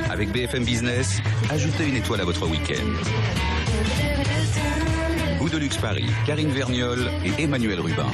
Avec BFM Business, ajoutez une étoile à votre week-end. Goût de luxe Paris, Karine Vergnol et Emmanuel Rubin.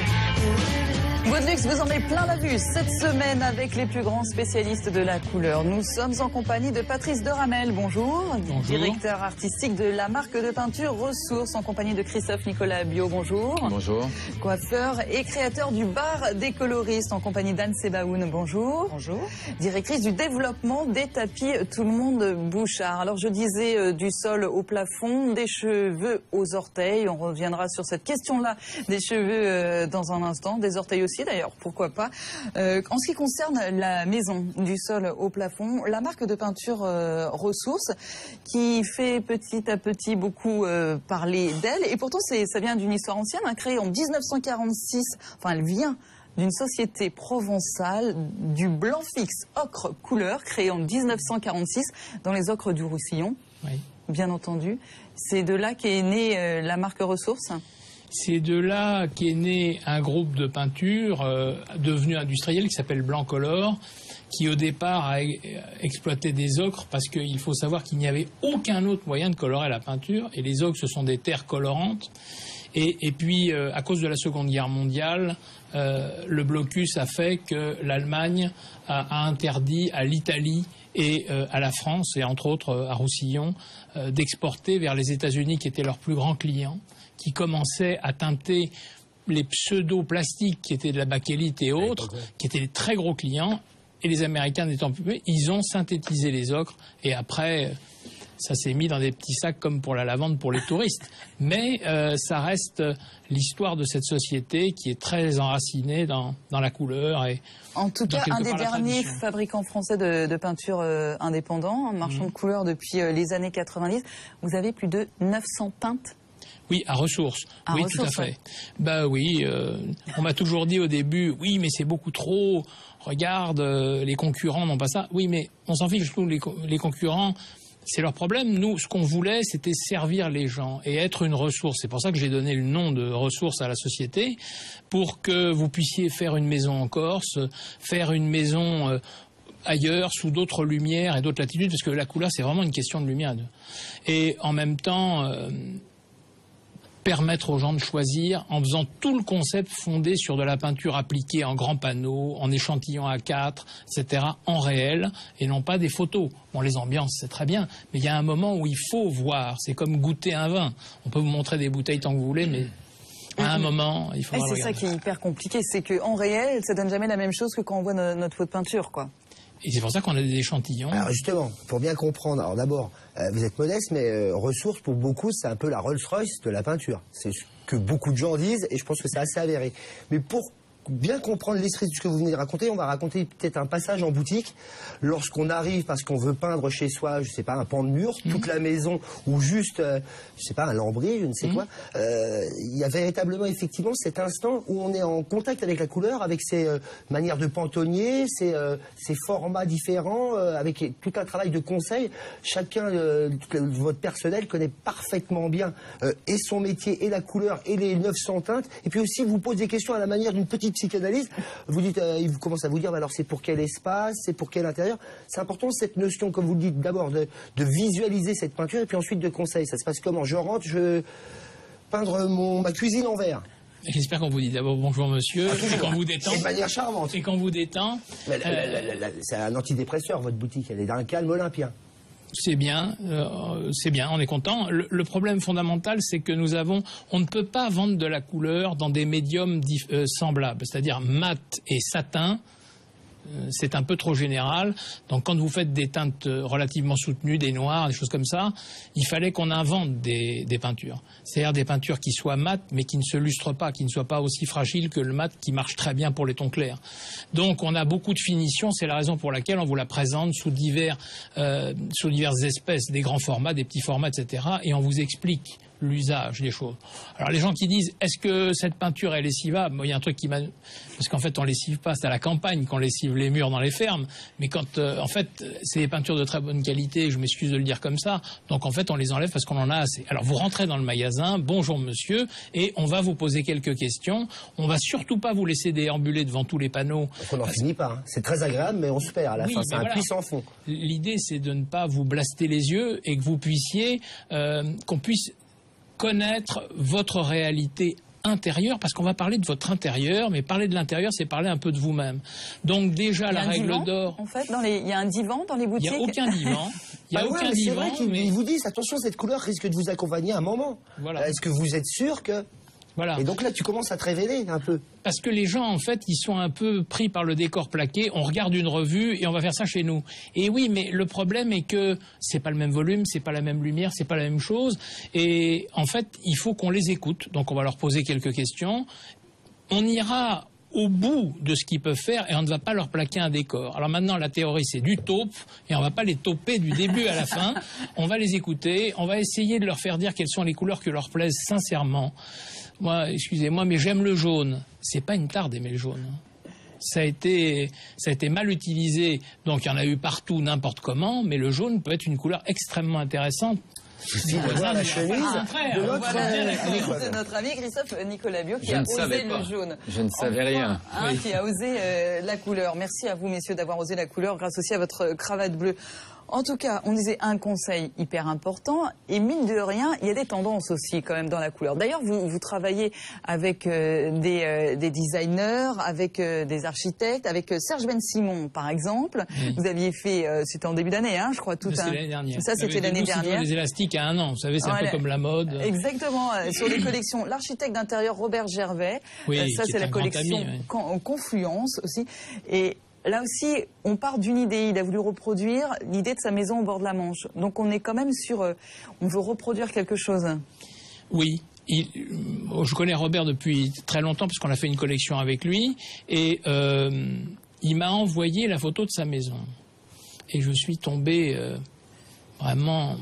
Goût de luxe vous en met plein la vue cette semaine avec les plus grands spécialistes de la couleur. Nous sommes en compagnie de Patrice Doramel, bonjour. Bonjour. Directeur artistique de la marque de peinture Ressources, en compagnie de Christophe Nicolas Bio, bonjour. Bonjour. Coiffeur et créateur du bar des coloristes, en compagnie d'Anne Sebaoun, bonjour. Bonjour. Directrice du développement des tapis Tout le monde Bouchard. Alors je disais du sol au plafond, des cheveux aux orteils. On reviendra sur cette question-là des cheveux dans un instant, des orteils aussi d'ailleurs, pourquoi pas. En ce qui concerne la maison, du sol au plafond, la marque de peinture Ressources, qui fait petit à petit beaucoup parler d'elle, et pourtant ça vient d'une histoire ancienne, hein, créée en 1946, enfin elle vient d'une société provençale du blanc fixe ocre couleur, créée en 1946 dans les ocres du Roussillon, Oui. bien entendu. C'est de là qu'est née la marque Ressources. C'est de là qu'est né un groupe de peinture devenu industriel qui s'appelle Blancolor, qui au départ a exploité des ocres parce qu'il faut savoir qu'il n'y avait aucun autre moyen de colorer la peinture, et les ocres ce sont des terres colorantes. Et puis à cause de la Seconde Guerre mondiale, le blocus a fait que l'Allemagne a interdit à l'Italie et à la France, et entre autres à Roussillon, d'exporter vers les États-Unis, qui étaient leurs plus grands clients, qui commençaient à teinter les pseudo-plastiques qui étaient de la bakélite et autres, qui étaient les très gros clients. Et les Américains n'étant plus, ils ont synthétisé les ocres, et après ça s'est mis dans des petits sacs comme pour la lavande pour les touristes. Mais ça reste l'histoire de cette société qui est très enracinée dans la couleur. Et en tout cas, un des derniers fabricants français de peinture indépendants, un marchand de couleurs depuis les années 90. Vous avez plus de 900 teintes. Oui, à Ressources. Oui, Ressources, tout à fait. ouais. Bah oui, on m'a toujours dit au début, oui, mais c'est beaucoup trop. Regarde, les concurrents n'ont pas ça. Oui, mais on s'en fiche, nous, les concurrents, c'est leur problème. Nous, ce qu'on voulait, c'était servir les gens et être une ressource. C'est pour ça que j'ai donné le nom de Ressources à la société, pour que vous puissiez faire une maison en Corse, faire une maison ailleurs, sous d'autres lumières et d'autres latitudes, parce que la couleur, c'est vraiment une question de lumière. Et en même temps, permettre aux gens de choisir en faisant tout le concept fondé sur de la peinture appliquée en grands panneaux, en échantillons A4, etc., en réel, et non pas des photos. Bon, les ambiances, c'est très bien, mais il y a un moment où il faut voir. C'est comme goûter un vin. On peut vous montrer des bouteilles tant que vous voulez, mais à un moment, il faut voir. C'est ça qui est hyper compliqué, c'est qu'en réel, ça donne jamais la même chose que quand on voit notre pot de peinture, quoi. Et c'est pour ça qu'on a des échantillons. Alors justement, pour bien comprendre, alors d'abord, vous êtes modeste, mais Ressources, pour beaucoup, c'est un peu la Rolls-Royce de la peinture. C'est ce que beaucoup de gens disent, et je pense que c'est assez avéré. Mais pour bien comprendre l'esprit de ce que vous venez de raconter, on va raconter peut-être un passage en boutique. Lorsqu'on arrive parce qu'on veut peindre chez soi, je sais pas, un pan de mur, toute la maison, ou juste, je sais pas, un lambris, je ne sais quoi, il y a véritablement effectivement cet instant où on est en contact avec la couleur, avec ses manières de pantonner, ses formats différents, avec tout un travail de conseil. Chacun, votre personnel connaît parfaitement bien et son métier, et la couleur, et les 900 teintes, et puis aussi vous pose des questions à la manière d'une petite psychanalyse. Vous dites, il commence à vous dire, bah alors c'est pour quel espace, c'est pour quel intérieur. C'est important cette notion, comme vous le dites, d'abord de visualiser cette peinture, et puis ensuite de conseil. Ça se passe comment? Je rentre, je veux peindre ma cuisine en vert. J'espère qu'on vous dit d'abord bonjour monsieur, et qu'on vous détend. Et de manière charmante. Et qu'on vous détend. C'est un antidépresseur, votre boutique. Elle est d'un calme olympien. C'est bien, on est content. Le problème fondamental, c'est que on ne peut pas vendre de la couleur dans des médiums semblables, c'est-à-dire mat et satin. C'est un peu trop général. Donc quand vous faites des teintes relativement soutenues, des noirs, des choses comme ça, il fallait qu'on invente des peintures. C'est-à-dire des peintures qui soient mates, mais qui ne se lustrent pas, qui ne soient pas aussi fragiles que le mat, qui marche très bien pour les tons clairs. Donc on a beaucoup de finitions, c'est la raison pour laquelle on vous la présente sous diverses espèces, des grands formats, des petits formats, etc. Et on vous explique l'usage des choses. Alors les gens qui disent est-ce que cette peinture est lessivable, il y a un truc qui m'a... Parce qu'en fait on lessive pas, c'est à la campagne qu'on lessive les murs dans les fermes, mais quand en fait c'est des peintures de très bonne qualité, je m'excuse de le dire comme ça, donc en fait on les enlève parce qu'on en a assez. Alors vous rentrez dans le magasin, bonjour monsieur, et on va vous poser quelques questions, on va surtout pas vous laisser déambuler devant tous les panneaux. On n'en finit pas, hein. C'est très agréable mais on se perd à la fin, c'est un puits sans fond. L'idée c'est de ne pas vous blaster les yeux et que vous puissiez, qu'on puisse connaître votre réalité intérieure, parce qu'on va parler de votre intérieur, mais parler de l'intérieur, c'est parler un peu de vous-même. Donc déjà, la règle d'or... En fait, il y a un divan dans les boutiques. Il n'y a aucun divan. Il n'y a aucun divan. C'est vrai qu'ils vous disent, attention, cette couleur risque de vous accompagner à un moment. Voilà. Est-ce que vous êtes sûr que... Voilà. Et donc là, tu commences à te révéler un peu. Parce que les gens, en fait, ils sont un peu pris par le décor plaqué. On regarde une revue et on va faire ça chez nous. Et oui, mais le problème est que c'est pas le même volume, c'est pas la même lumière, c'est pas la même chose. Et en fait, il faut qu'on les écoute. Donc on va leur poser quelques questions. On ira au bout de ce qu'ils peuvent faire et on ne va pas leur plaquer un décor. Alors maintenant, la théorie, c'est du taupe et on ne va pas les tauper du début à la fin. On va les écouter, on va essayer de leur faire dire quelles sont les couleurs qui leur plaisent sincèrement. Moi, excusez-moi, mais j'aime le jaune. C'est pas une tare d'aimer le jaune. Ça a été mal utilisé, donc il y en a eu partout, n'importe comment, mais le jaune peut être une couleur extrêmement intéressante. La chemise de notre ami Christophe Nicolas Biot qui a osé le jaune. Je ne savais rien. Qui a osé la couleur. Merci à vous, messieurs, d'avoir osé la couleur grâce aussi à votre cravate bleue. En tout cas, on disait un conseil hyper important, et mine de rien, il y a des tendances aussi quand même dans la couleur. D'ailleurs, vous travaillez avec des designers, avec des architectes, avec Serge Ben Simon, par exemple. Vous aviez fait, c'était en début d'année, hein, je crois, tout un... C'était l'année dernière. Ça, c'était l'année dernière. Les élastiques à 1 an, vous savez, c'est un peu comme la mode. Exactement, sur les collections. L'architecte d'intérieur Robert Gervais, ça c'est la collection Confluence aussi. Et là aussi, on part d'une idée. Il a voulu reproduire l'idée de sa maison au bord de la Manche. Donc on est quand même sur... on veut reproduire quelque chose. Oui. Je connais Robert depuis très longtemps parce qu'on a fait une collection avec lui. Et il m'a envoyé la photo de sa maison. Et je suis tombé vraiment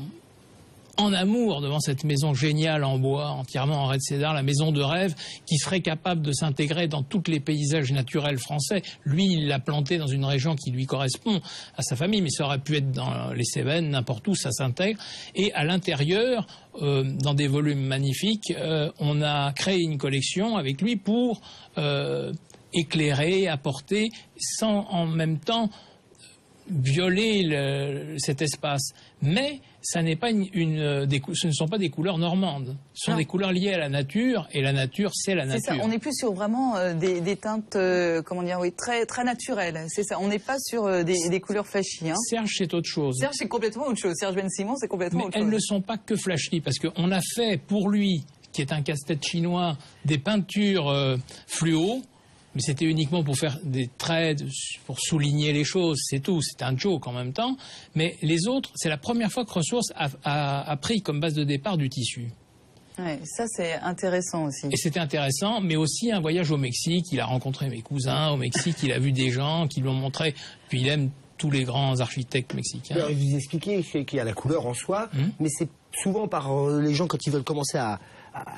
en amour devant cette maison géniale en bois, entièrement en raie de cédar, la maison de rêve, qui serait capable de s'intégrer dans tous les paysages naturels français. Lui, il l'a planté dans une région qui lui correspond à sa famille, mais ça aurait pu être dans les Cévennes, n'importe où, ça s'intègre. Et à l'intérieur, dans des volumes magnifiques, on a créé une collection avec lui pour éclairer, apporter, sans en même temps violer cet espace. Mais ça n'est pas ce ne sont pas des couleurs normandes. Ce sont des couleurs liées à la nature, et la nature, c'est la nature. C'est ça, on est plus sur vraiment des teintes, comment dire, oui, très, très naturelles. C'est ça, on n'est pas sur des couleurs flashy. Hein. Serge, c'est autre chose. Serge, c'est complètement autre chose. Serge Ben Simon, c'est complètement autre chose. Mais elles ne sont pas que flashy, parce qu'on a fait pour lui, qui est un casse-tête chinois, des peintures fluo. Mais c'était uniquement pour faire des traits, pour souligner les choses, c'est tout. C'est un joke en même temps. Mais les autres, c'est la première fois que Ressources a pris comme base de départ du tissu. Ouais, ça c'est intéressant aussi. Et c'était intéressant, mais aussi un voyage au Mexique. Il a rencontré mes cousins au Mexique, il a vu des gens qui lui ont montré. Puis il aime tous les grands architectes mexicains. Alors, vous expliquez qu'il y a la couleur en soi, mais c'est souvent par les gens quand ils veulent commencer à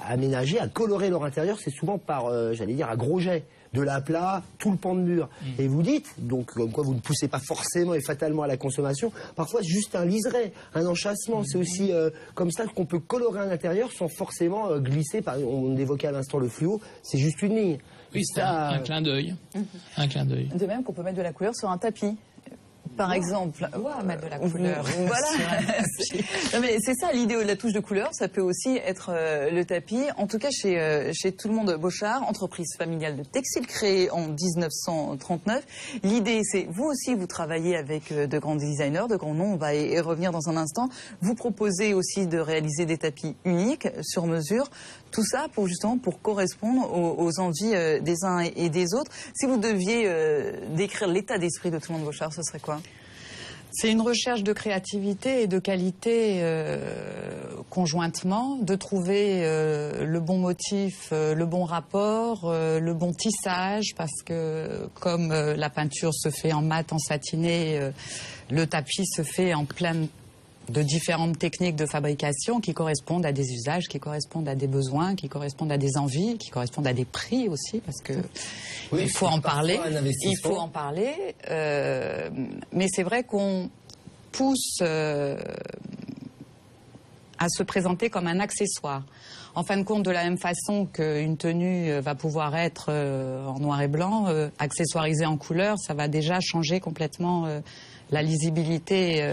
aménager, à colorer leur intérieur, c'est souvent par, j'allais dire, à gros jets. De l'aplat, tout le pan de mur. Et vous dites, donc comme quoi vous ne poussez pas forcément et fatalement à la consommation, parfois juste un liseré, un enchâssement. C'est aussi comme ça qu'on peut colorer un intérieur sans forcément glisser. On évoquait à l'instant le fluo, c'est juste une ligne. Oui, c'est un clin d'œil. Un clin d'œil. De même qu'on peut mettre de la couleur sur un tapis. Par exemple, mettre de la couleur. Voilà. Non, mais c'est ça l'idée de la touche de couleur. Ça peut aussi être le tapis. En tout cas, chez Tout le monde Bochart, entreprise familiale de textile créée en 1939. L'idée, c'est vous aussi, vous travaillez avec de grands designers, de grands noms. On va y revenir dans un instant. Vous proposez aussi de réaliser des tapis uniques sur mesure. Tout ça pour correspondre aux envies des uns et des autres. Si vous deviez décrire l'état d'esprit de Tout le monde Bochart, ce serait quoi? C'est une recherche de créativité et de qualité conjointement, de trouver le bon motif, le bon rapport, le bon tissage, parce que comme la peinture se fait en mat, en satiné, le tapis se fait en pleine de différentes techniques de fabrication qui correspondent à des usages, qui correspondent à des besoins, qui correspondent à des envies, qui correspondent à des prix aussi, parce que Oui, il faut en parler. un investissement. Il faut en parler. Mais c'est vrai qu'on pousse à se présenter comme un accessoire. En fin de compte, de la même façon qu'une tenue va pouvoir être en noir et blanc, accessoirisée en couleur, ça va déjà changer complètement la lisibilité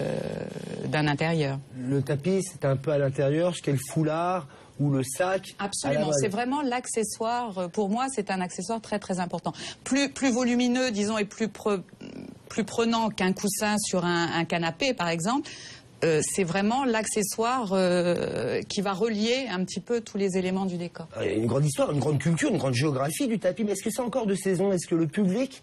d'un intérieur. Le tapis, c'est un peu à l'intérieur, ce qu'est le foulard ou le sac. Absolument, c'est vraiment l'accessoire. Pour moi, c'est un accessoire très très important. Plus volumineux, disons, et plus prenant qu'un coussin sur un canapé, par exemple. C'est vraiment l'accessoire qui va relier un petit peu tous les éléments du décor. Il y a une grande histoire, une grande culture, une grande géographie du tapis. Mais est-ce que c'est encore de saison? Est-ce que le public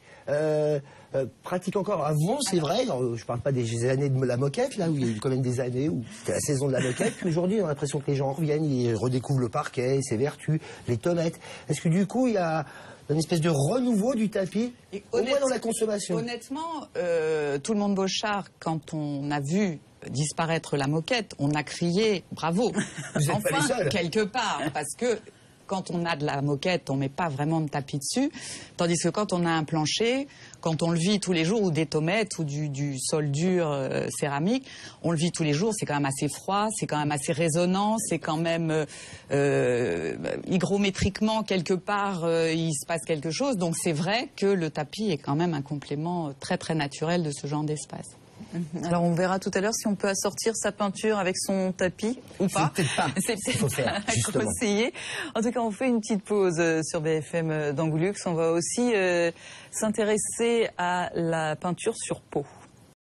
pratique encore? Avant, c'est vrai, je ne parle pas des années de la moquette, là, où il y a eu quand même des années où c'était la saison de la moquette. Puis aujourd'hui, on a l'impression que les gens reviennent, ils redécouvrent le parquet, ses vertus, les tomates. Est-ce que du coup, il y a une espèce de renouveau du tapis, au moins dans la consommation? Honnêtement, tout le monde Beauchard, quand on a vu disparaître la moquette, on a crié bravo. Vous êtes pas les seuls. Quelque part, parce que quand on a de la moquette, on met pas vraiment de tapis dessus, tandis que quand on a un plancher, quand on le vit tous les jours, ou des tomates, ou du sol dur céramique, on le vit tous les jours, c'est quand même assez froid, c'est quand même assez résonnant, c'est quand même hygrométriquement, quelque part, il se passe quelque chose. Donc c'est vrai que le tapis est quand même un complément très très naturel de ce genre d'espace. Alors on verra tout à l'heure si on peut assortir sa peinture avec son tapis ou pas. C'est peut-être pas. C'est Il faut faire, peut-être justement. conseillé. En tout cas, on fait une petite pause sur BFM d'Angoulux. On va aussi s'intéresser à la peinture sur peau.